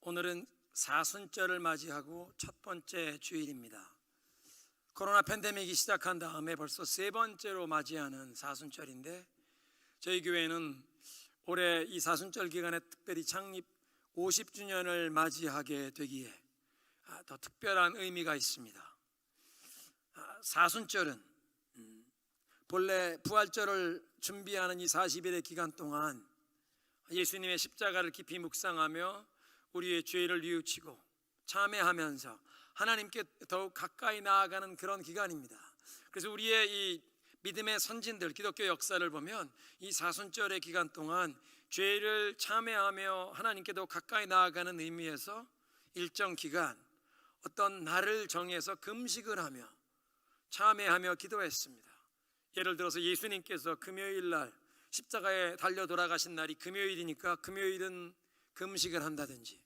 오늘은 사순절을 맞이하고 첫 번째 주일입니다. 코로나 팬데믹이 시작한 다음에 벌써 세 번째로 맞이하는 사순절인데, 저희 교회는 올해 이 사순절 기간에 특별히 창립 50주년을 맞이하게 되기에 더 특별한 의미가 있습니다. 사순절은 본래 부활절을 준비하는 이 40일의 기간 동안 예수님의 십자가를 깊이 묵상하며 우리의 죄를 뉘우치고 참회하면서 하나님께 더욱 가까이 나아가는 그런 기간입니다. 그래서 우리의 이 믿음의 선진들, 기독교 역사를 보면 이 사순절의 기간 동안 죄를 참회하며 하나님께 더욱 가까이 나아가는 의미에서 일정 기간 어떤 날을 정해서 금식을 하며 참회하며 기도했습니다. 예를 들어서 예수님께서 금요일 날 십자가에 달려 돌아가신 날이 금요일이니까 금요일은 금식을 한다든지,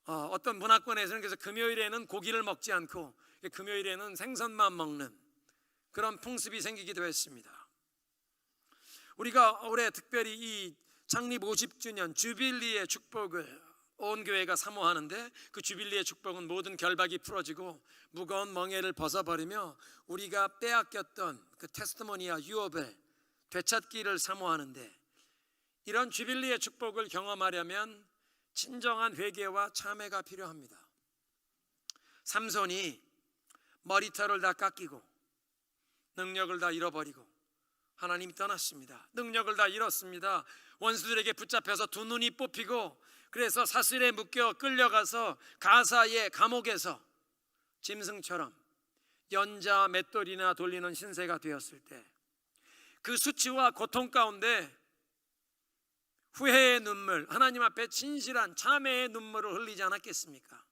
어떤 문화권에서는 그래서 금요일에는 고기를 먹지 않고 금요일에는 생선만 먹는 그런 풍습이 생기기도 했습니다. 우리가 올해 특별히 이 창립 50주년 주빌리의 축복을 온 교회가 사모하는데, 그 주빌리의 축복은 모든 결박이 풀어지고 무거운 멍에를 벗어버리며 우리가 빼앗겼던 그 테스티모니와 유업을 되찾기를 사모하는데, 이런 주빌리의 축복을 경험하려면 진정한 회개와 참회가 필요합니다. 삼손이 머리털을 다 깎이고 능력을 다 잃어버리고 하나님이 떠났습니다. 능력을 다 잃었습니다. 원수들에게 붙잡혀서 두 눈이 뽑히고, 그래서 사슬에 묶여 끌려가서 가사의 감옥에서 짐승처럼 연자 맷돌이나 돌리는 신세가 되었을 때, 그 수치와 고통 가운데 후회의 눈물, 하나님 앞에 진실한 참회의 눈물을 흘리지 않았겠습니까?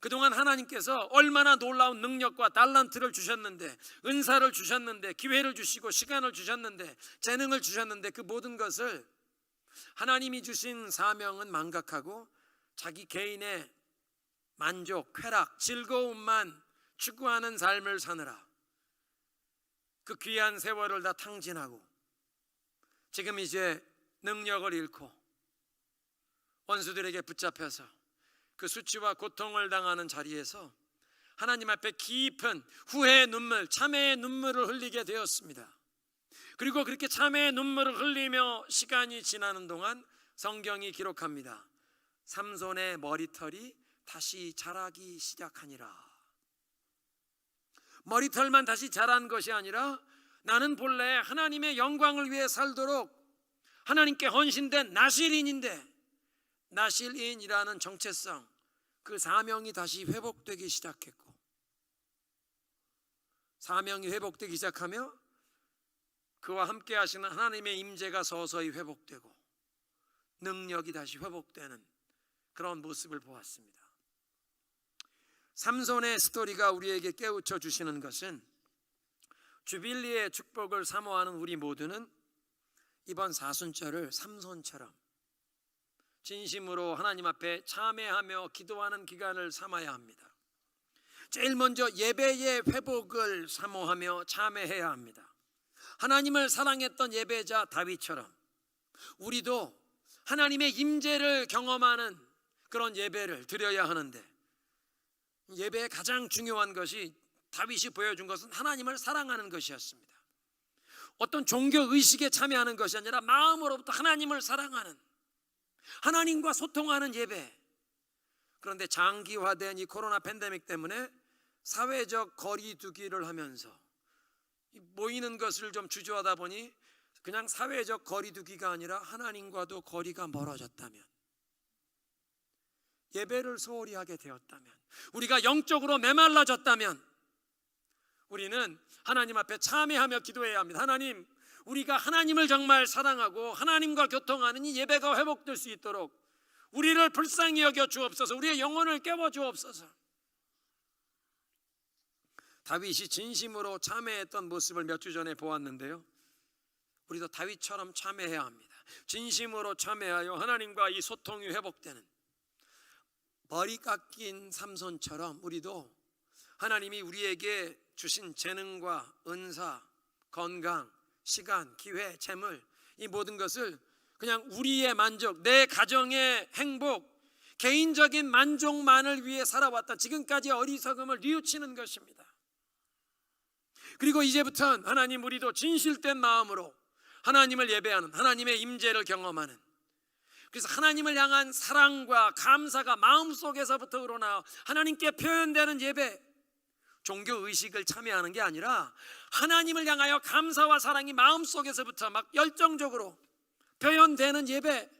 그동안 하나님께서 얼마나 놀라운 능력과 달란트를 주셨는데, 은사를 주셨는데, 기회를 주시고 시간을 주셨는데, 재능을 주셨는데, 그 모든 것을 하나님이 주신 사명은 망각하고 자기 개인의 만족, 쾌락, 즐거움만 추구하는 삶을 사느라 그 귀한 세월을 다 탕진하고 지금 이제 능력을 잃고 원수들에게 붙잡혀서 그 수치와 고통을 당하는 자리에서 하나님 앞에 깊은 후회의 눈물, 참회의 눈물을 흘리게 되었습니다. 그리고 그렇게 참회의 눈물을 흘리며 시간이 지나는 동안 성경이 기록합니다. 삼손의 머리털이 다시 자라기 시작하니라. 머리털만 다시 자란 것이 아니라 나는 본래 하나님의 영광을 위해 살도록 하나님께 헌신된 나실인인데, 나실인이라는 정체성, 그 사명이 다시 회복되기 시작했고, 사명이 회복되기 시작하며 그와 함께 하시는 하나님의 임재가 서서히 회복되고 능력이 다시 회복되는 그런 모습을 보았습니다. 삼손의 스토리가 우리에게 깨우쳐 주시는 것은, 주빌리의 축복을 사모하는 우리 모두는 이번 사순절을 삼손처럼 진심으로 하나님 앞에 참회하며 기도하는 기간을 삼아야 합니다. 제일 먼저 예배의 회복을 사모하며 참회해야 합니다. 하나님을 사랑했던 예배자 다윗처럼 우리도 하나님의 임재를 경험하는 그런 예배를 드려야 하는데, 예배의 가장 중요한 것이 다윗이 보여준 것은 하나님을 사랑하는 것이었습니다. 어떤 종교 의식에 참여하는 것이 아니라 마음으로부터 하나님을 사랑하는, 하나님과 소통하는 예배. 그런데 장기화된 이 코로나 팬데믹 때문에 사회적 거리 두기를 하면서 모이는 것을 좀 주저하다 보니 그냥 사회적 거리 두기가 아니라 하나님과도 거리가 멀어졌다면, 예배를 소홀히 하게 되었다면, 우리가 영적으로 메말라졌다면 우리는 하나님 앞에 참회하며 기도해야 합니다. 하나님, 우리가 하나님을 정말 사랑하고 하나님과 교통하는 이 예배가 회복될 수 있도록 우리를 불쌍히 여겨 주옵소서. 우리의 영혼을 깨워 주옵소서. 다윗이 진심으로 참회했던 모습을 몇 주 전에 보았는데요, 우리도 다윗처럼 참회해야 합니다. 진심으로 참회하여 하나님과 이 소통이 회복되는, 머리 깎인 삼손처럼 우리도 하나님이 우리에게 주신 재능과 은사, 건강, 시간, 기회, 재물, 이 모든 것을 그냥 우리의 만족, 내 가정의 행복, 개인적인 만족만을 위해 살아왔던 지금까지 어리석음을 뉘우치는 것입니다. 그리고 이제부터는 하나님, 우리도 진실된 마음으로 하나님을 예배하는, 하나님의 임재를 경험하는, 그래서 하나님을 향한 사랑과 감사가 마음속에서부터 우러나와 하나님께 표현되는 예배, 종교의식을 참여하는 게 아니라 하나님을 향하여 감사와 사랑이 마음속에서부터 막 열정적으로 표현되는 예배,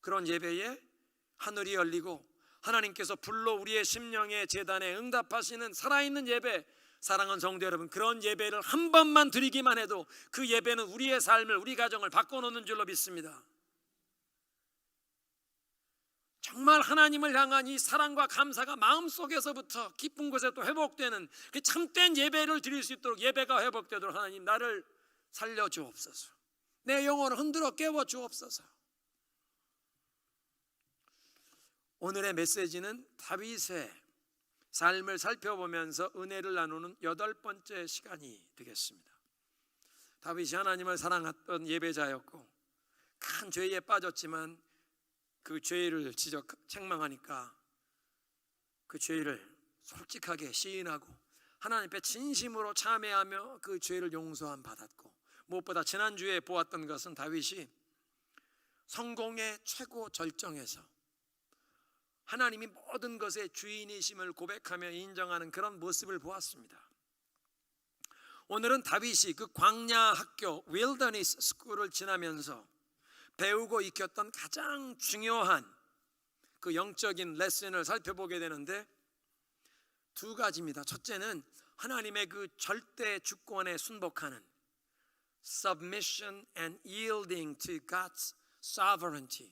그런 예배에 하늘이 열리고 하나님께서 불로 우리의 심령의 제단에 응답하시는 살아있는 예배, 사랑하는 성도 여러분, 그런 예배를 한 번만 드리기만 해도 그 예배는 우리의 삶을, 우리 가정을 바꿔놓는 줄로 믿습니다. 정말 하나님을 향한 이 사랑과 감사가 마음속에서부터 깊은 곳에 또 회복되는 그 참된 예배를 드릴 수 있도록, 예배가 회복되도록 하나님 나를 살려주옵소서. 내 영혼을 흔들어 깨워주옵소서. 오늘의 메시지는 다윗의 삶을 살펴보면서 은혜를 나누는 8번째 시간이 되겠습니다. 다윗이 하나님을 사랑했던 예배자였고 큰 죄에 빠졌지만 그 죄를 책망하니까 그 죄를 솔직하게 시인하고 하나님 앞에 진심으로 참회하며 그 죄를 용서함 받았고, 무엇보다 지난주에 보았던 것은 다윗이 성공의 최고 절정에서 하나님이 모든 것의 주인이심을 고백하며 인정하는 그런 모습을 보았습니다. 오늘은 다윗이 그 광야 학교 윌더니스 스쿨을 지나면서 배우고 익혔던 가장 중요한 그 영적인 레슨을 살펴보게 되는데 두 가지입니다. 첫째는 하나님의 그 절대 주권에 순복하는 submission and yielding to God's sovereignty.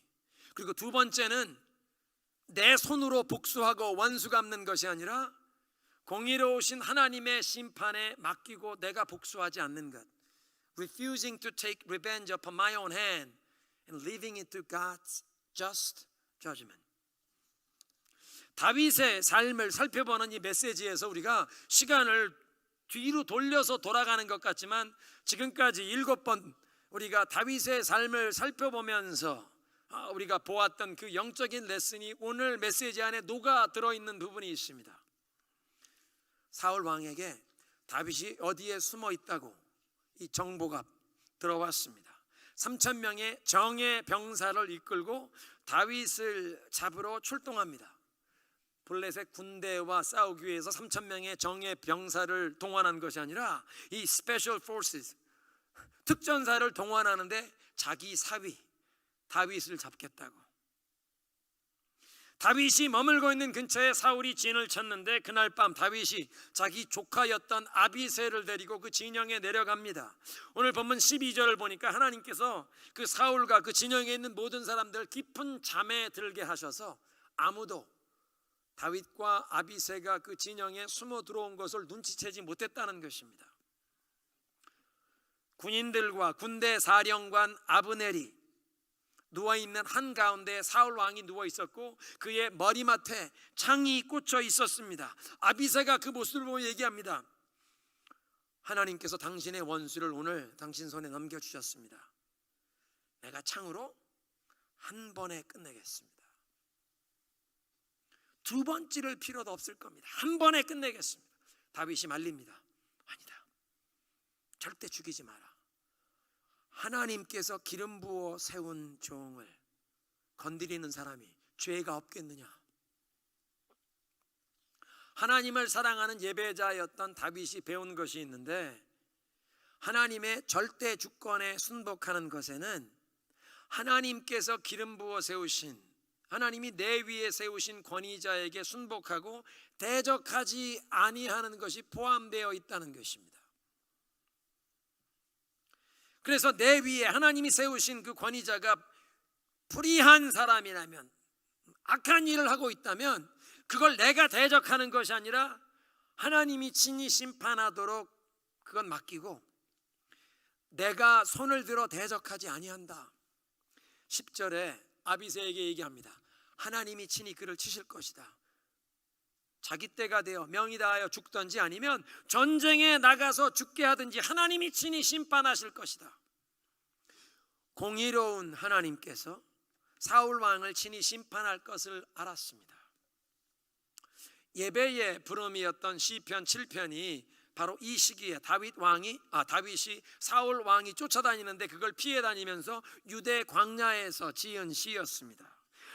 그리고 두 번째는 내 손으로 복수하고 원수 갚는 것이 아니라 공의로우신 하나님의 심판에 맡기고 내가 복수하지 않는 것. Refusing to take revenge upon my own hand and leaving it to God's just judgment. 다윗의 삶을 살펴보는 이 메시지에서 우리가 시간을 뒤로 돌려서 돌아가는 것 같지만 지금까지 7번 우리가 다윗의 삶을 살펴보면서 우리가 보았던 그 영적인 레슨이 오늘 메시지 안에 녹아 들어있는 부분이 있습니다. 사울 왕에게 다윗이 어디에 숨어 있다고 이 정보가 들어왔습니다. 3,000명의 정예 병사를 이끌고 다윗을 잡으러 출동합니다. 블레셋 군대와 싸우기 위해서 3,000명의 정예 병사를 동원한 것이 아니라 이 스페셜 포스스, 특전사를 동원하는데 자기 사위 다윗을 잡겠다고. 다윗이 머물고 있는 근처에 사울이 진을 쳤는데 그날 밤 다윗이 자기 조카였던 아비새를 데리고 그 진영에 내려갑니다. 오늘 본문 12절을 보니까 하나님께서 그 사울과 그 진영에 있는 모든 사람들 깊은 잠에 들게 하셔서 아무도 다윗과 아비새가 그 진영에 숨어 들어온 것을 눈치채지 못했다는 것입니다. 군인들과 군대 사령관 아브넬이 누워있는 한가운데 사울 왕이 누워있었고 그의 머리맡에 창이 꽂혀 있었습니다. 아비새가 그 모습을 보고 얘기합니다. 하나님께서 당신의 원수를 오늘 당신 손에 넘겨주셨습니다. 내가 창으로 한 번에 끝내겠습니다. 두 번 찌를 필요도 없을 겁니다. 한 번에 끝내겠습니다. 다윗이 말립니다. 아니다, 절대 죽이지 마라. 하나님께서 기름 부어 세운 종을 건드리는 사람이 죄가 없겠느냐. 하나님을 사랑하는 예배자였던 다윗이 배운 것이 있는데 하나님의 절대 주권에 순복하는 것에는 하나님께서 기름 부어 세우신, 하나님이 내 위에 세우신 권위자에게 순복하고 대적하지 아니하는 것이 포함되어 있다는 것입니다. 그래서 내 위에 하나님이 세우신 그 권위자가 불의한 사람이라면, 악한 일을 하고 있다면 그걸 내가 대적하는 것이 아니라 하나님이 친히 심판하도록 그건 맡기고 내가 손을 들어 대적하지 아니한다. 10절에 아비새에게 얘기합니다. 하나님이 친히 그를 치실 것이다. 자기 때가 되어 명이 다하여 죽든지 아니면 전쟁에 나가서 죽게 하든지 하나님이 친히 심판하실 것이다. 공의로운 하나님께서 사울 왕을 친히 심판할 것을 알았습니다. 예배의 부름이었던 시편 7편이 바로 이 시기에 다윗이 사울 왕이 쫓아다니는데 그걸 피해 다니면서 유대 광야에서 지은 시였습니다.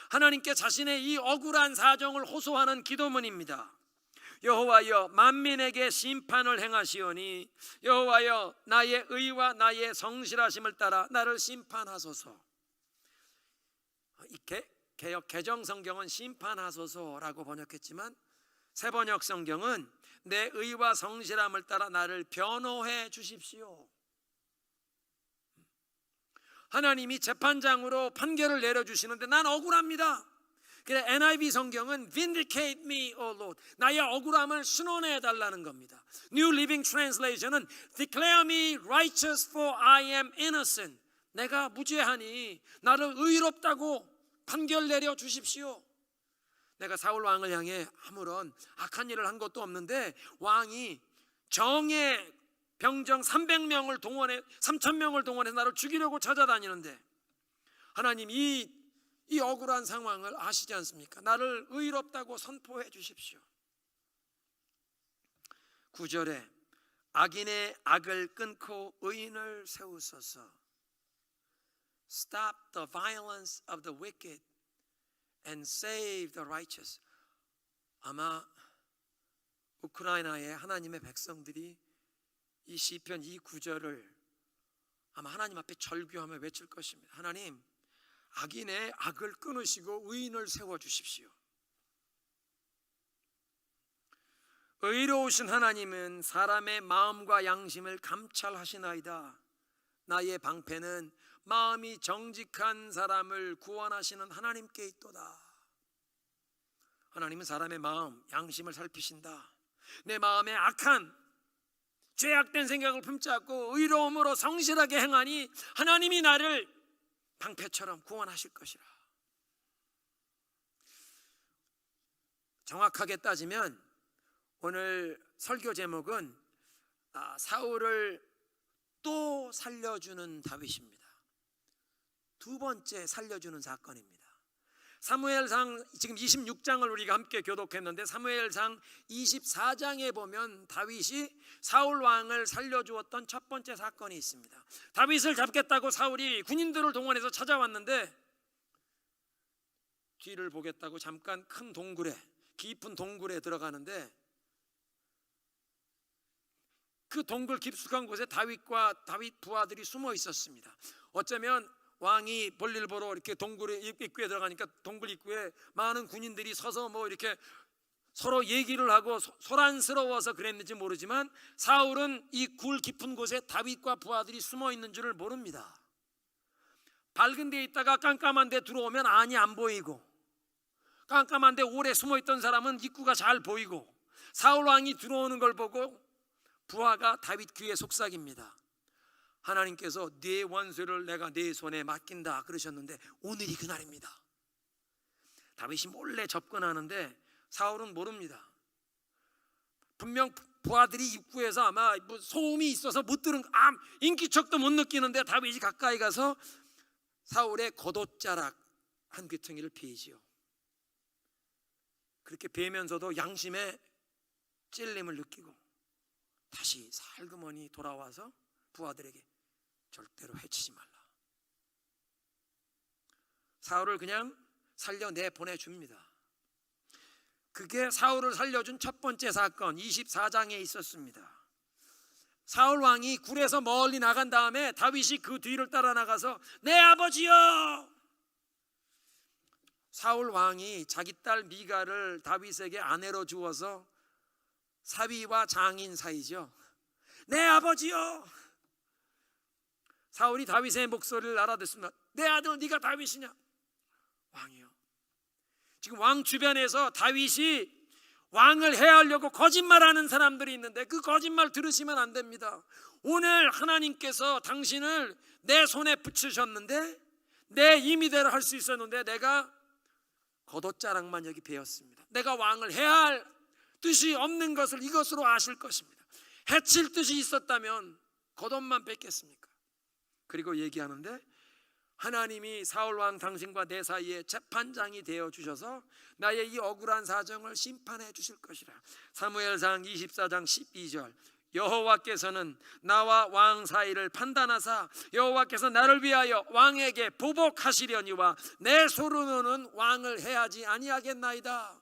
하나님께 자신의 이 억울한 사정을 호소하는 기도문입니다. 여호와여, 만민에게 심판을 행하시오니 여호와여, 나의 의와 나의 성실하심을 따라 나를 심판하소서. 개역 개정 성경은 심판하소서라고 번역했지만 새 번역 성경은 내 의와 성실함을 따라 나를 변호해 주십시오. 하나님이 재판장으로 판결을 내려주시는데 난 억울합니다. 그래 NIV 성경은 Vindicate me, O Lord. 나의 억울함을 신원해 달라는 겁니다. New Living Translation은 Declare me righteous for I am innocent. 내가 무죄하니 나를 의롭다고 판결 내려 주십시오. 내가 사울 왕을 향해 아무런 악한 일을 한 것도 없는데 왕이 정의 병정 3,000명을 동원해 나를 죽이려고 찾아다니는데 하나님 이 억울한 상황을 아시지 않습니까? 나를 의롭다고 선포해 주십시오. 9절에 악인의 악을 끊고 의인을 세우소서. Stop the violence of the wicked and save the righteous. 아마 우크라이나의 하나님의 백성들이 이 시편 이 구절을 아마 하나님 앞에 절규하며 외칠 것입니다. 하나님, 악인의 악을 끊으시고 의인을 세워주십시오. 의로우신 하나님은 사람의 마음과 양심을 감찰하시나이다. 나의 방패는 마음이 정직한 사람을 구원하시는 하나님께 있도다. 하나님은 사람의 마음, 양심을 살피신다. 내 마음에 악한 죄악된 생각을 품지 않고 의로움으로 성실하게 행하니 하나님이 나를 방패처럼 구원하실 것이라. 정확하게 따지면 오늘 설교 제목은 사울을 또 살려주는 다윗입니다. 두 번째 살려주는 사건입니다. 사무엘상 지금 26장을 우리가 함께 교독했는데 사무엘상 24장에 보면 다윗이 사울 왕을 살려주었던 첫 번째 사건이 있습니다. 다윗을 잡겠다고 사울이 군인들을 동원해서 찾아왔는데 뒤를 보겠다고 잠깐 큰 동굴에, 깊은 동굴에 들어가는데 그 동굴 깊숙한 곳에 다윗과 다윗 부하들이 숨어 있었습니다. 어쩌면 왕이 볼일 보러 이렇게 동굴의 입구에 들어가니까 동굴 입구에 많은 군인들이 서서 뭐 이렇게 서로 얘기를 하고 소란스러워서 그랬는지 모르지만 사울은 이 굴 깊은 곳에 다윗과 부하들이 숨어 있는 줄을 모릅니다. 밝은 데에 있다가 깜깜한 데 들어오면 안이 안 보이고 깜깜한 데 오래 숨어 있던 사람은 입구가 잘 보이고 사울 왕이 들어오는 걸 보고 부하가 다윗 귀에 속삭입니다. 하나님께서 네 원수를 내가 네 손에 맡긴다 그러셨는데 오늘이 그날입니다. 다윗이 몰래 접근하는데 사울은 모릅니다. 분명 부하들이 입구에서 아마 뭐 소음이 있어서 못 들은 인기척도 못 느끼는데 다윗이 가까이 가서 사울의 겉옷자락 한 귀퉁이를 베이지요. 그렇게 베면서도 양심의 찔림을 느끼고 다시 살그머니 돌아와서 부하들에게 절대로 해치지 말라. 사울을 그냥 살려내 보내줍니다. 그게 사울을 살려준 첫 번째 사건 24장에 있었습니다. 사울 왕이 굴에서 멀리 나간 다음에 다윗이 그 뒤를 따라 나가서 내 아버지여. 사울 왕이 자기 딸 미가를 다윗에게 아내로 주어서 사위와 장인 사이죠. 내 아버지여. 사울이 다윗의 목소리를 알아듣습니다. 내 아들 네가 다윗이냐? 왕이요. 지금 왕 주변에서 다윗이 왕을 해하려고 거짓말하는 사람들이 있는데 그 거짓말 들으시면 안 됩니다. 오늘 하나님께서 당신을 내 손에 붙이셨는데 내 임의대로 할 수 있었는데 내가 겉옷자락만 여기 베었습니다. 내가 왕을 해할 뜻이 없는 것을 이것으로 아실 것입니다. 해칠 뜻이 있었다면 겉옷만 뺐겠습니까? 그리고 얘기하는데 하나님이 사울 왕 당신과 내 사이에 재판장이 되어 주셔서 나의 이 억울한 사정을 심판해 주실 것이라. 사무엘상 24장 12절 여호와께서는 나와 왕 사이를 판단하사 여호와께서 나를 위하여 왕에게 보복하시려니와 내 손으로는 왕을 해하지 아니하겠나이다.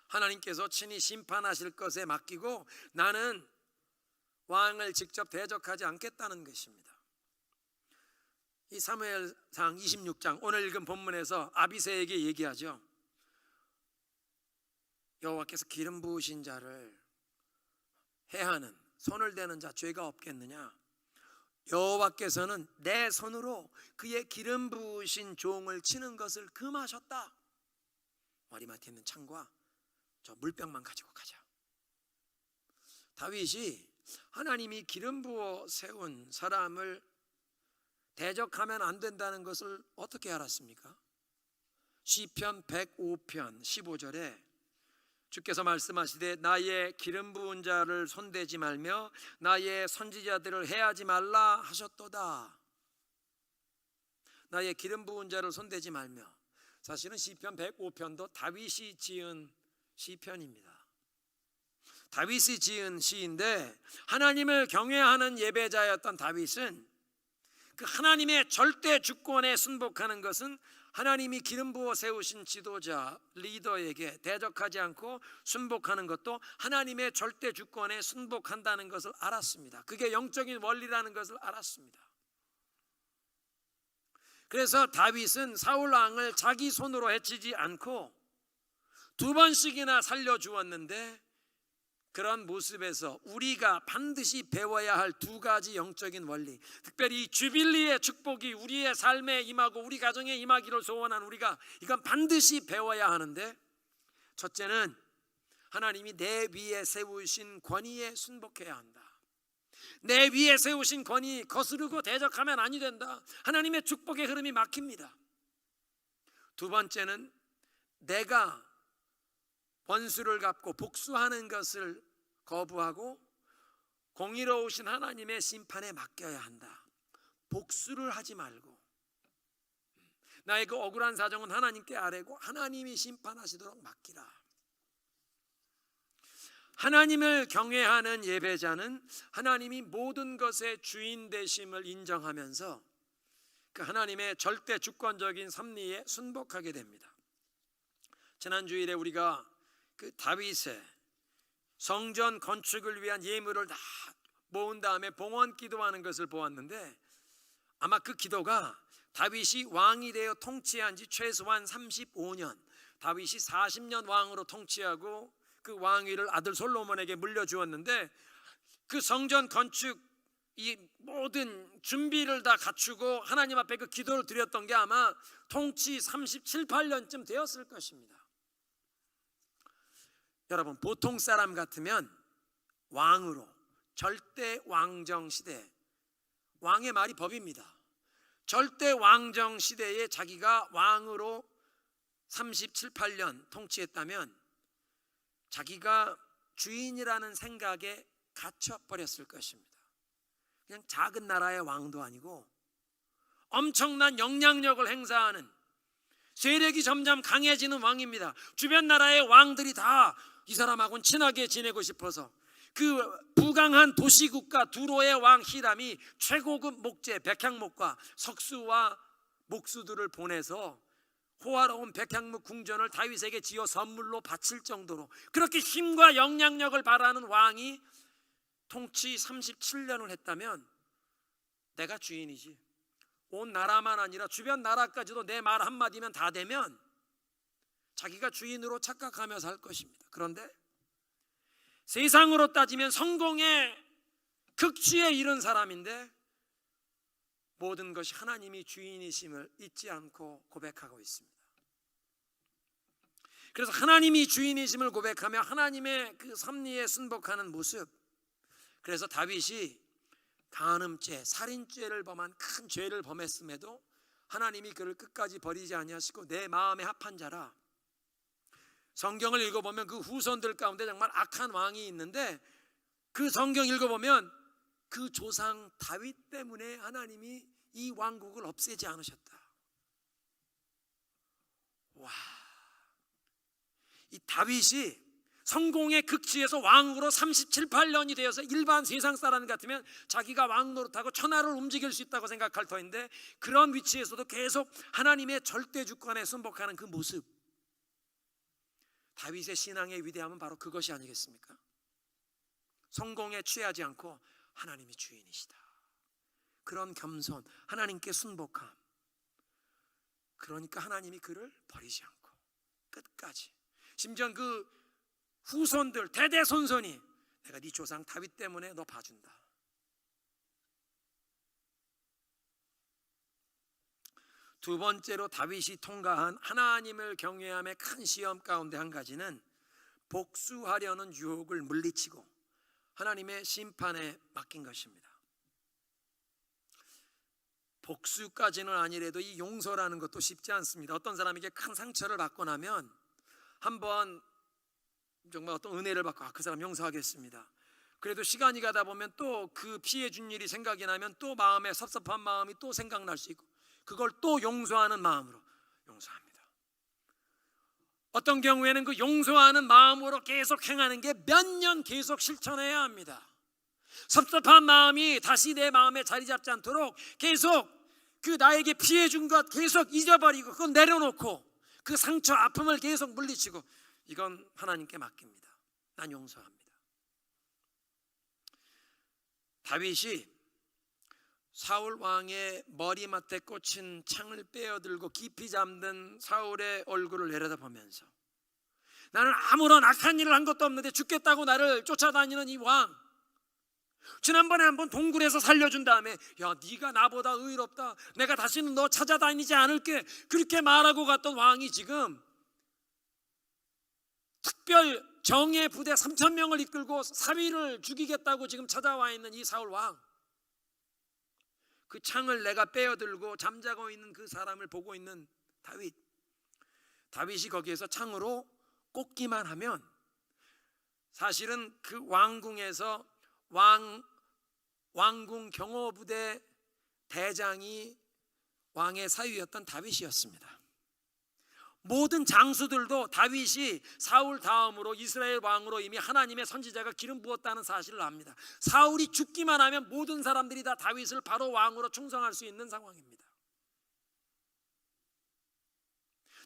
하나님께서 친히 심판하실 것에 맡기고 나는 왕을 직접 대적하지 않겠다는 것입니다. 이 사무엘상 26장 오늘 읽은 본문에서 아비새에게 얘기하죠. 여호와께서 기름 부으신 자를 해하는 손을 대는 자 죄가 없겠느냐? 여호와께서는 내 손으로 그의 기름 부으신 종을 치는 것을 금하셨다. 머리맡에 있는 창과 저 물병만 가지고 가자. 다윗이 하나님이 기름 부어 세운 사람을 대적하면 안 된다는 것을 어떻게 알았습니까? 시편 105편 15절에 주께서 말씀하시되 나의 기름 부은 자를 손대지 말며 나의 선지자들을 해하지 말라 하셨도다. 나의 기름 부은 자를 손대지 말며, 사실은 시편 105편도 다윗이 지은 시편입니다. 다윗이 지은 시인데 하나님을 경외하는 예배자였던 다윗은 그 하나님의 절대 주권에 순복하는 것은 하나님이 기름 부어 세우신 지도자 리더에게 대적하지 않고 순복하는 것도 하나님의 절대 주권에 순복한다는 것을 알았습니다. 그게 영적인 원리라는 것을 알았습니다. 그래서 다윗은 사울 왕을 자기 손으로 해치지 않고 2번씩이나 살려주었는데, 그런 모습에서 우리가 반드시 배워야 할 2가지 영적인 원리, 특별히 주빌리의 축복이 우리의 삶에 임하고 우리 가정에 임하기를 소원한 우리가 이건 반드시 배워야 하는데, 첫째는 하나님이 내 위에 세우신 권위에 순복해야 한다. 내 위에 세우신 권위 거스르고 대적하면 아니 된다. 하나님의 축복의 흐름이 막힙니다. 2번째는 내가 원수를 갚고 복수하는 것을 거부하고 공의로우신 하나님의 심판에 맡겨야 한다. 복수를 하지 말고 나의 그 억울한 사정은 하나님께 아뢰고 하나님이 심판하시도록 맡기라. 하나님을 경외하는 예배자는 하나님이 모든 것의 주인 되심을 인정하면서 그 하나님의 절대 주권적인 섭리에 순복하게 됩니다. 지난 주일에 우리가 그 다윗의 성전 건축을 위한 예물을 다 모은 다음에 봉헌 기도하는 것을 보았는데, 아마 그 기도가 다윗이 왕이 되어 통치한 지 최소한 35년, 다윗이 40년 왕으로 통치하고 그 왕위를 아들 솔로몬에게 물려주었는데, 그 성전 건축 이 모든 준비를 다 갖추고 하나님 앞에 그 기도를 드렸던 게 아마 통치 37, 8년쯤 되었을 것입니다. 여러분, 보통 사람 같으면 왕으로, 절대 왕정 시대, 왕의 말이 법입니다. 절대 왕정 시대에 자기가 왕으로 37, 8년 통치했다면 자기가 주인이라는 생각에 갇혀버렸을 것입니다. 그냥 작은 나라의 왕도 아니고 엄청난 영향력을 행사하는, 세력이 점점 강해지는 왕입니다. 주변 나라의 왕들이 다 이 사람하고는 친하게 지내고 싶어서 그 부강한 도시국가 두로의 왕 히람이 최고급 목재 백향목과 석수와 목수들을 보내서 호화로운 백향목 궁전을 다윗에게 지어 선물로 바칠 정도로 그렇게 힘과 영향력을 발하는 왕이 통치 37년을 했다면 내가 주인이지, 온 나라만 아니라 주변 나라까지도 내 말 한마디면 다 되면 자기가 주인으로 착각하며 살 것입니다. 그런데 세상으로 따지면 성공의 극치에 이른 사람인데 모든 것이 하나님이 주인이심을 잊지 않고 고백하고 있습니다. 그래서 하나님이 주인이심을 고백하며 하나님의 그 섭리에 순복하는 모습, 그래서 다윗이 간음죄, 살인죄를 범한 큰 죄를 범했음에도 하나님이 그를 끝까지 버리지 아니하시고 내 마음에 합한 자라. 성경을 읽어보면 그 후손들 가운데 정말 악한 왕이 있는데 그 성경 읽어보면 그 조상 다윗 때문에 하나님이 이 왕국을 없애지 않으셨다. 와, 이 다윗이 성공의 극치에서 왕으로 37, 8년이 되어서 일반 세상 사람 같으면 자기가 왕 노릇하고 천하를 움직일 수 있다고 생각할 터인데, 그런 위치에서도 계속 하나님의 절대 주권에 순복하는 그 모습, 다윗의 신앙의 위대함은 바로 그것이 아니겠습니까? 성공에 취하지 않고 하나님이 주인이시다, 그런 겸손, 하나님께 순복함. 그러니까 하나님이 그를 버리지 않고 끝까지, 심지어 그 후손들 대대손손이 내가 네 조상 다윗 때문에 너 봐준다. 두 번째로 다윗이 통과한 하나님을 경외함의 큰 시험 가운데 한 가지는 복수하려는 유혹을 물리치고 하나님의 심판에 맡긴 것입니다. 복수까지는 아니래도 이 용서라는 것도 쉽지 않습니다. 어떤 사람에게 큰 상처를 받고 나면 한번 정말 어떤 은혜를 받고 그 사람 용서하겠습니다. 그래도 시간이 가다 보면 또 그 피해 준 일이 생각이 나면 또 마음에 섭섭한 마음이 또 생각날 수 있고, 그걸 또 용서하는 마음으로 용서합니다. 어떤 경우에는 그 용서하는 마음으로 계속 행하는 게 몇 년 계속 실천해야 합니다. 섭섭한 마음이 다시 내 마음에 자리 잡지 않도록 계속 그 나에게 피해 준 것 계속 잊어버리고 그건 내려놓고 그 상처 아픔을 계속 물리치고, 이건 하나님께 맡깁니다. 난 용서합니다. 다윗이 사울 왕의 머리맡에 꽂힌 창을 빼어들고 깊이 잠든 사울의 얼굴을 내려다보면서, 나는 아무런 악한 일을 한 것도 없는데 죽겠다고 나를 쫓아다니는 이 왕, 지난번에 한번 동굴에서 살려준 다음에 야, 네가 나보다 의롭다, 내가 다시는 너 찾아다니지 않을게, 그렇게 말하고 갔던 왕이 지금 특별 정예 부대 3,000명을 이끌고 사위를 죽이겠다고 지금 찾아와 있는 이 사울 왕, 그 창을 내가 빼어들고 잠자고 있는 그 사람을 보고 있는 다윗이 거기에서 창으로 꽂기만 하면, 사실은 그 왕궁에서 왕궁 경호부대 대장이 왕의 사위였던 다윗이었습니다. 모든 장수들도 다윗이 사울 다음으로 이스라엘 왕으로 이미 하나님의 선지자가 기름 부었다는 사실을 압니다. 사울이 죽기만 하면 모든 사람들이 다 다윗을 바로 왕으로 충성할 수 있는 상황입니다.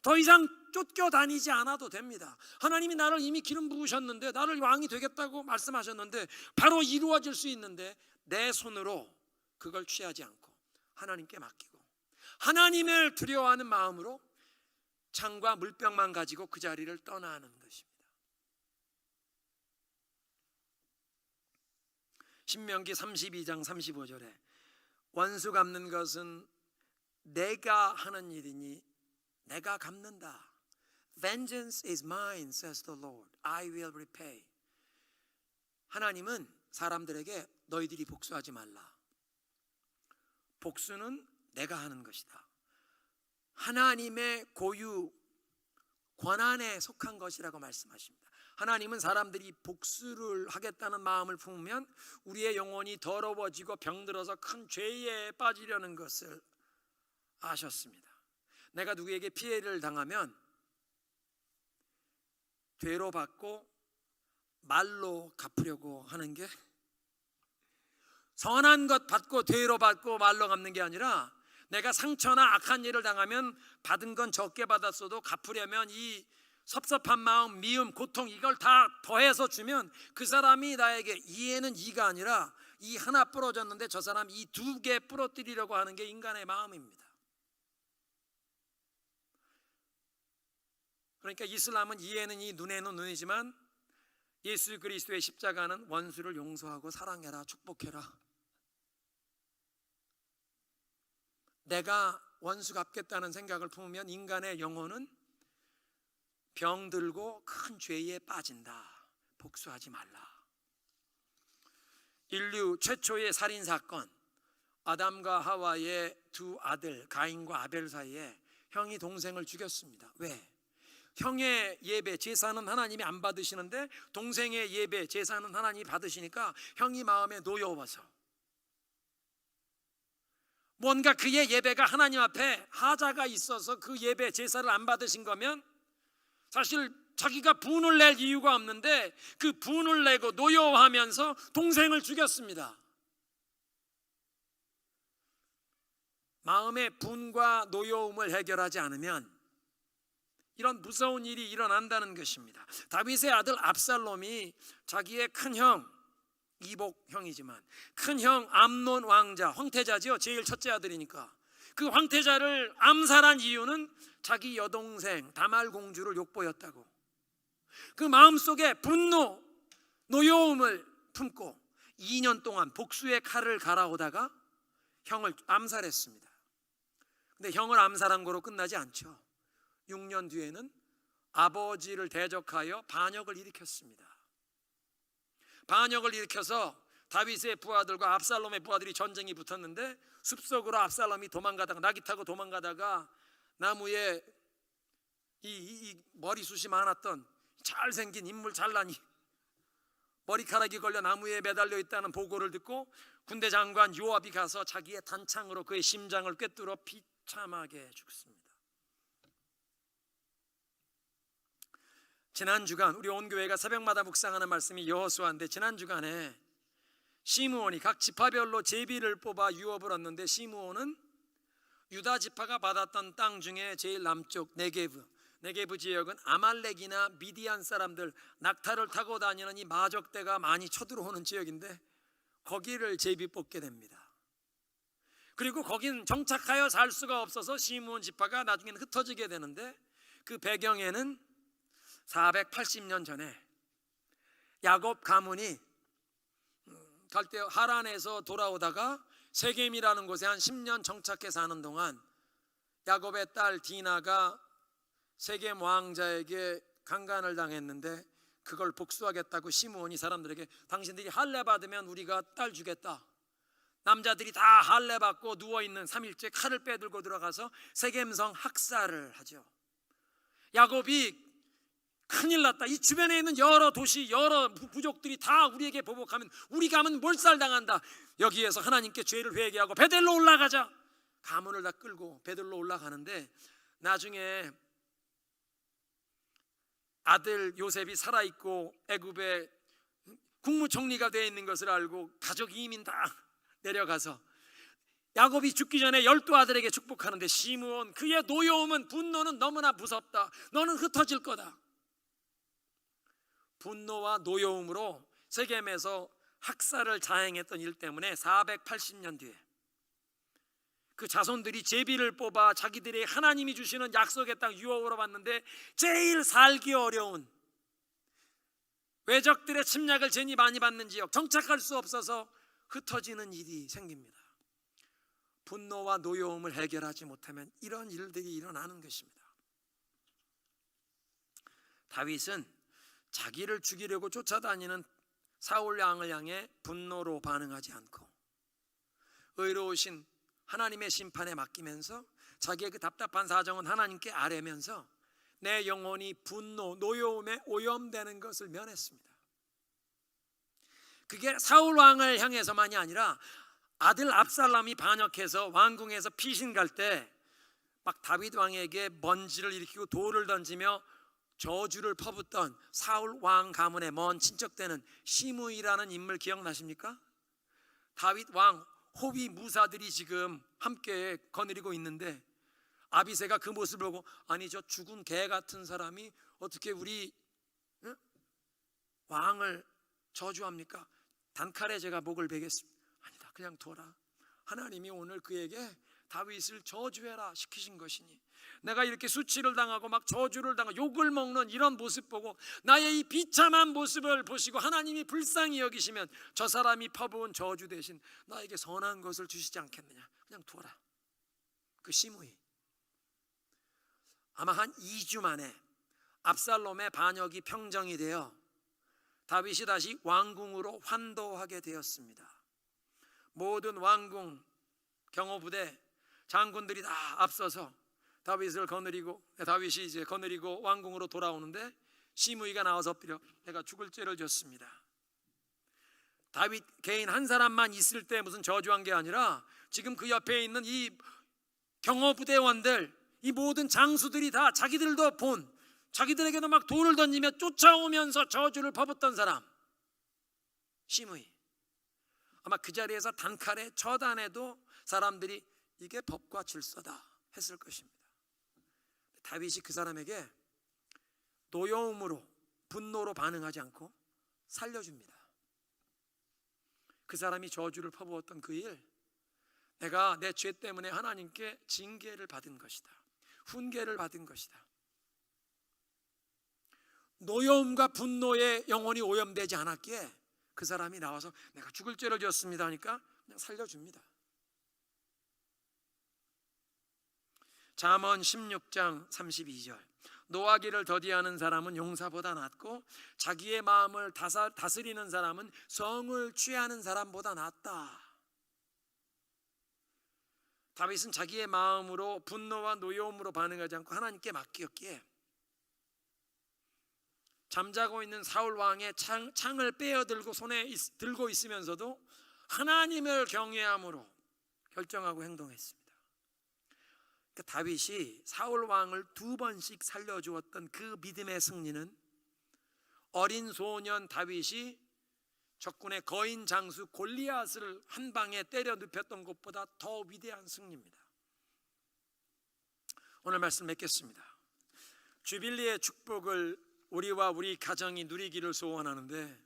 더 이상 쫓겨다니지 않아도 됩니다. 하나님이 나를 이미 기름 부으셨는데, 나를 왕이 되겠다고 말씀하셨는데 바로 이루어질 수 있는데, 내 손으로 그걸 취하지 않고 하나님께 맡기고 하나님을 두려워하는 마음으로 창과 물병만 가지고 그 자리를 떠나는 것입니다. 신명기 32장 35절에 원수 갚는 것은 내가 하는 일이니 내가 갚는다. Vengeance is mine, says the Lord. I will repay. 하나님은 사람들에게 너희들이 복수하지 말라. 복수는 내가 하는 것이다. 하나님의 고유 권한에 속한 것이라고 말씀하십니다. 하나님은 사람들이 복수를 하겠다는 마음을 품으면 우리의 영혼이 더러워지고 병들어서 큰 죄에 빠지려는 것을 아셨습니다. 내가 누구에게 피해를 당하면 되로 받고 말로 갚으려고 하는 게, 선한 것 받고 되로 받고 말로 갚는 게 아니라, 내가 상처나 악한 일을 당하면 받은 건 적게 받았어도 갚으려면 이 섭섭한 마음, 미움, 고통, 이걸 다 더해서 주면 그 사람이 나에게 이에는 이가 아니라 이 하나 부러졌는데 저 사람 이 2개 부러뜨리려고 하는 게 인간의 마음입니다. 그러니까 이슬람은 이에는 이, 눈에는 눈이지만 예수 그리스도의 십자가는 원수를 용서하고 사랑해라, 축복해라. 내가 원수 갚겠다는 생각을 품으면 인간의 영혼은 병들고 큰 죄에 빠진다. 복수하지 말라. 인류 최초의 살인사건, 아담과 하와의 두 아들 가인과 아벨 사이에 형이 동생을 죽였습니다. 왜? 형의 예배 제사는 하나님이 안 받으시는데 동생의 예배 제사는 하나님이 받으시니까 형이 마음에 놓여워서 뭔가 그의 예배가 하나님 앞에 하자가 있어서 그 예배 제사를 안 받으신 거면 사실 자기가 분을 낼 이유가 없는데 그 분을 내고 노여워하면서 동생을 죽였습니다. 마음의 분과 노여움을 해결하지 않으면 이런 무서운 일이 일어난다는 것입니다. 다윗의 아들 압살롬이 자기의 큰형, 이복 형이지만 큰형 암논 왕자, 황태자지요. 제일 첫째 아들이니까 그 황태자를 암살한 이유는 자기 여동생 다말 공주를 욕보였다고. 그 마음속에 분노, 노여움을 품고 2년 동안 복수의 칼을 갈아오다가 형을 암살했습니다. 근데 형을 암살한 거로 끝나지 않죠. 6년 뒤에는 아버지를 대적하여 반역을 일으켰습니다. 반역을 일으켜서 다윗의 부하들과 압살롬의 부하들이 전쟁이 붙었는데 숲속으로 압살롬이 도망가다가 나귀 타고 도망가다가 나무에 이 머리숱이 많았던 잘생긴 인물 잘난이 머리카락이 걸려 나무에 매달려 있다는 보고를 듣고 군대 장관 요압이 가서 자기의 단창으로 그의 심장을 꿰뚫어 비참하게 죽습니다. 지난 주간 우리 온 교회가 새벽마다 묵상하는 말씀이 여호수아인데 지난 주간에 시므온이 각 지파별로 제비를 뽑아 유업을 얻는데 시므온은 유다 지파가 받았던 땅 중에 제일 남쪽 네게브 지역은 아말렉이나 미디안 사람들 낙타를 타고 다니는 이 마적대가 많이 쳐들어오는 지역인데 거기를 제비 뽑게 됩니다. 그리고 거긴 정착하여 살 수가 없어서 시므온 지파가 나중에는 흩어지게 되는데 그 배경에는 480년 전에 야곱 가문이 갈대 하란에서 돌아오다가 세겜이라는 곳에 한 10년 정착해 사는 동안 야곱의 딸 디나가 세겜 왕자에게 강간을 당했는데 그걸 복수하겠다고 시므온이 사람들에게 당신들이 할례 받으면 우리가 딸 주겠다. 남자들이 다 할례 받고 누워있는 3일째 칼을 빼들고 들어가서 세겜성 학살을 하죠. 야곱이 큰일 났다. 이 주변에 있는 여러 도시 여러 부족들이 다 우리에게 보복하면 우리 가문 몰살당한다. 여기에서 하나님께 죄를 회개하고 베델로 올라가자. 가문을 다 끌고 베델로 올라가는데 나중에 아들 요셉이 살아있고 애굽에 국무총리가 되어 있는 것을 알고 가족 이민 다 내려가서 야곱이 죽기 전에 12아들에게 축복하는데 시므온 그의 노여움은 분노는 너무나 무섭다. 너는 흩어질 거다. 분노와 노여움으로 세겜에서 학살을 자행했던 일 때문에 480년 뒤에 그 자손들이 제비를 뽑아 자기들의 하나님이 주시는 약속의 땅 유업으로 받는데 제일 살기 어려운 외적들의 침략을 제일 많이 받는 지역 정착할 수 없어서 흩어지는 일이 생깁니다. 분노와 노여움을 해결하지 못하면 이런 일들이 일어나는 것입니다. 다윗은 자기를 죽이려고 쫓아다니는 사울 왕을 향해 분노로 반응하지 않고 의로우신 하나님의 심판에 맡기면서 자기의 그 답답한 사정은 하나님께 아뢰면서 내 영혼이 분노, 노여움에 오염되는 것을 면했습니다. 그게 사울 왕을 향해서만이 아니라 아들 압살롬이 반역해서 왕궁에서 피신 갈 때 막 다윗 왕에게 먼지를 일으키고 돌을 던지며 저주를 퍼붓던 사울 왕 가문의 먼 친척되는 시므이라는 인물 기억나십니까? 다윗 왕 호위 무사들이 지금 함께 거느리고 있는데 아비새가 그 모습을 보고 아니 저 죽은 개 같은 사람이 어떻게 우리 왕을 저주합니까? 단칼에 제가 목을 베겠습니다. 아니다, 그냥 둬라. 하나님이 오늘 그에게 다윗을 저주해라 시키신 것이니 내가 이렇게 수치를 당하고 막 저주를 당하고 욕을 먹는 이런 모습 보고 나의 이 비참한 모습을 보시고 하나님이 불쌍히 여기시면 저 사람이 퍼부은 저주 대신 나에게 선한 것을 주시지 않겠느냐. 그냥 둬라. 그 시므이 아마 한 2주 만에 압살롬의 반역이 평정이 되어 다윗이 다시 왕궁으로 환도하게 되었습니다. 모든 왕궁 경호부대 장군들이 다 앞서서 다윗이 이제 거느리고 왕궁으로 돌아오는데 시므이가 나와서 엎드려 내가 죽을 죄를 졌습니다. 다윗 개인 한 사람만 있을 때 무슨 저주한 게 아니라 지금 그 옆에 있는 이 경호부대원들, 이 모든 장수들이 다 자기들도 자기들에게도 막 돌을 던지며 쫓아오면서 저주를 퍼붓던 사람 시므이. 아마 그 자리에서 단칼에 처단해도 사람들이 이게 법과 질서다 했을 것입니다. 다윗이 그 사람에게 노여움으로 분노로 반응하지 않고 살려줍니다. 그 사람이 저주를 퍼부었던 그 일, 내가 내 죄 때문에 하나님께 징계를 받은 것이다, 훈계를 받은 것이다. 노여움과 분노에 영혼이 오염되지 않았기에 그 사람이 나와서 내가 죽을 죄를 지었습니다 하니까 그냥 살려줍니다. 잠언 16장 32절, 노하기를 더디하는 사람은 용사보다 낫고 자기의 마음을 다스리는 사람은 성을 취하는 사람보다 낫다. 다윗은 자기의 마음으로 분노와 노여움으로 반응하지 않고 하나님께 맡겼기에 잠자고 있는 사울 왕의 창을 빼어들고 손에 들고 있으면서도 하나님을 경외함으로 결정하고 행동했습니다. 그러니까 다윗이 사울 왕을 2번씩 살려주었던 그 믿음의 승리는 어린 소년 다윗이 적군의 거인 장수 골리앗을 한 방에 때려 눕혔던 것보다 더 위대한 승리입니다. 오늘 말씀 맺겠습니다. 주빌리의 축복을 우리와 우리 가정이 누리기를 소원하는데,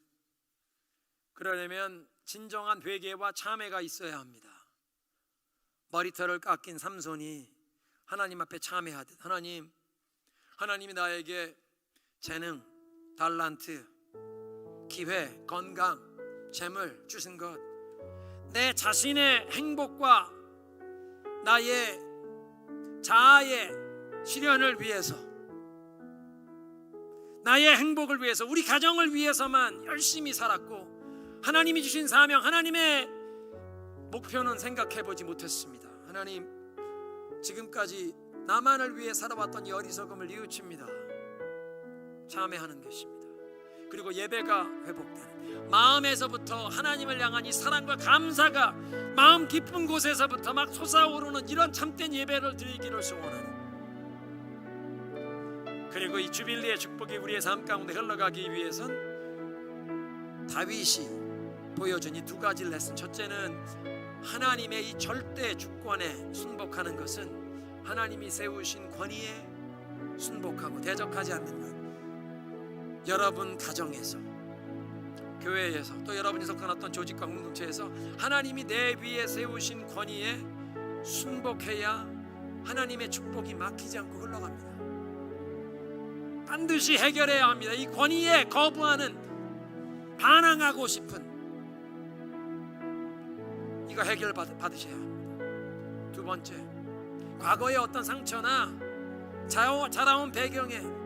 그러려면 진정한 회개와 참회가 있어야 합니다. 머리털을 깎인 삼손이 하나님 앞에 참회하듯, 하나님이 나에게 재능, 달란트, 기회, 건강, 재물 주신 것, 내 자신의 행복과 나의 자아의 실현을 위해서, 나의 행복을 위해서, 우리 가정을 위해서만 열심히 살았고 하나님이 주신 사명, 하나님의 목표는 생각해보지 못했습니다. 하나님, 지금까지 나만을 위해 살아왔던 이 어리석음을 뉘우칩니다. 참회하는 것입니다. 그리고 예배가 회복되는, 마음에서부터 하나님을 향한 이 사랑과 감사가 마음 깊은 곳에서부터 막 솟아오르는 이런 참된 예배를 드리기를 소원하는, 그리고 이 주빌리의 축복이 우리의 삶 가운데 흘러가기 위해선 다윗이 보여준 이 2가지 레슨, 첫째는 하나님의 이 절대 주권에 순복하는 것은 하나님이 세우신 권위에 순복하고 대적하지 않는 것. 여러분 가정에서, 교회에서, 또 여러분이 속한 어떤 조직과 공동체에서 하나님이 내 위에 세우신 권위에 순복해야 하나님의 축복이 막히지 않고 흘러갑니다. 반드시 해결해야 합니다. 이 권위에 거부하는, 반항하고 싶은, 이거 해결 받으셔야 합니다. 2번째, 과거의 어떤 상처나 자라온 배경에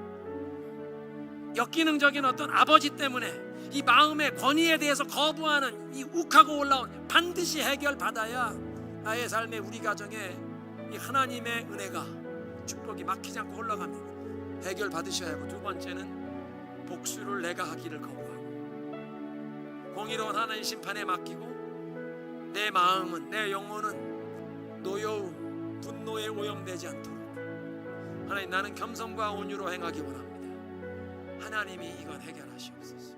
역기능적인 어떤 아버지 때문에 이 마음의 권위에 대해서 거부하는 이 욱하고 올라온, 반드시 해결 받아야 나의 삶에, 우리 가정에 이 하나님의 은혜가, 축복이 막히지 않고 흘러갑니다. 해결 받으셔야 하고, 2번째는 복수를 내가 하기를 거부하고 공의로운 하나님의 심판에 맡기고 내 마음은, 내 영혼은 노여움, 분노에 오염되지 않도록, 하나님, 나는 겸손과 온유로 행하기 원합니다. 하나님이 이건 해결하시옵소서.